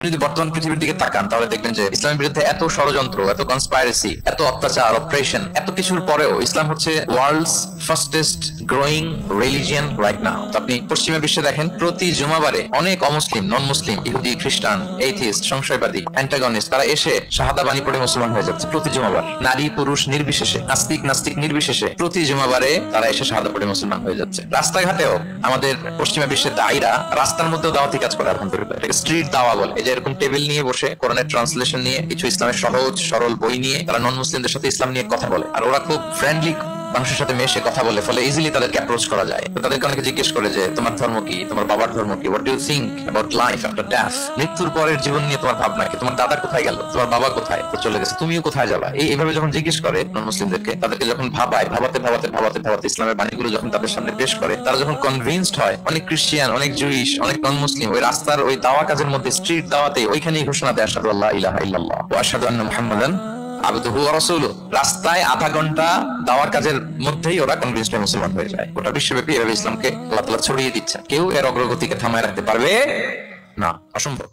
যদি বর্তমান পৃথিবীর দিকে তাকান তাহলে দেখবেন যে ইসলামের বিরুদ্ধে এত ষড়যন্ত্র, এত কনস্পাইরেসি, এত অত্যাচার, অপারেশন, এত কিছুর পরেও ইসলাম হচ্ছে world's fastest growing religion right now. আপনি পশ্চিমা বিশ্বে দেখেন প্রতি জুমাবারে অনেক অমুসলিম, নন মুসলিম, ইহুদি, খ্রিস্টান, এইথিস্ট, সংশয়বাদী, অ্যান্টাগনিস্ট তারা এসে শাহাদা বাণী পড়ে মুসলমান হয়ে যাচ্ছে প্রতি জুমাবার। নারী পুরুষ নির্বিশেষে, আস্তিক নাস্তিক নির্বিশেষে প্রতি জুমাবারে তারা এসে শাহাদা পড়ে মুসলমান হয়ে যাচ্ছে। রাস্তাঘাটেও আমাদের পশ্চিমা বিশ্বের দায়ীরা রাস্তার মধ্যেও দাওয়াতি কাজ করে আলহামদুলিল্লাহ। এটাকে স্ট্রিট দাওয়া বলে। এই যে এরকম টেবিল নিয়ে বসে কোরআনের ট্রান্সলেশন নিয়ে কিছু ইসলামের সহজ সরল বই নিয়ে তারা নন মুসলিমদের সাথে ইসলাম নিয়ে কথা বলে, আর ওরা খুব ফ্রেন্ডলি মানুষের সাথে মেশে কথা বলে, ফলে ইজিলি তাদেরকে অ্যাপ্রোচ করা যায়। তো তাদেরকে অনেকে জিজ্ঞেস করে যে তোমার ধর্ম কি, তোমার বাবার ধর্ম কি, what do you think about life after death, মৃত্যুর পরের জীবন নিয়ে তোমার ভাবনা কি, তোমার দাদা কোথায় গেল, তোমার বাবা কোথায় তো চলে গেছে, তুমিও কোথায় যাবা। এইভাবে যখন জিজ্ঞেস করে নন মুসলিমদেরকে, তাদেরকে যখন ভাবায়, ভাবাতে ভাবাতে ভাবাতে ভাবাতে ইসলামের বাণীগুলো যখন তাদের সামনে পেশ করে, তারা যখন কনভিন্সড হয়, অনেক ক্রিশ্চিয়ান, অনেক জুইশ, অনেক নন মুসলিম ওই রাস্তার ওই দাওয়া কাজের মধ্যে, স্ট্রিট দাওয়াতে ওইখানেই ঘোষণা দেয় আশহাদু আল্লা ইলাহা ইল্লাল্লাহ ওয়া আশহাদু আন্না মুহাম্মাদান আবদুহু ওয়া রাসূলুহু। রাস্তায় আধা ঘন্টা দাওয়ার কাজের মধ্যেই ওরা কনভিন্সড হয়ে মুসলমান হয়ে যায়। গোটা বিশ্বব্যাপী এভাবে ইসলামকে আল্লাহ তাআলা ছড়িয়ে দিচ্ছেন। কেউ এর অগ্রগতিকে থামায় রাখতে পারবে না, অসম্ভব।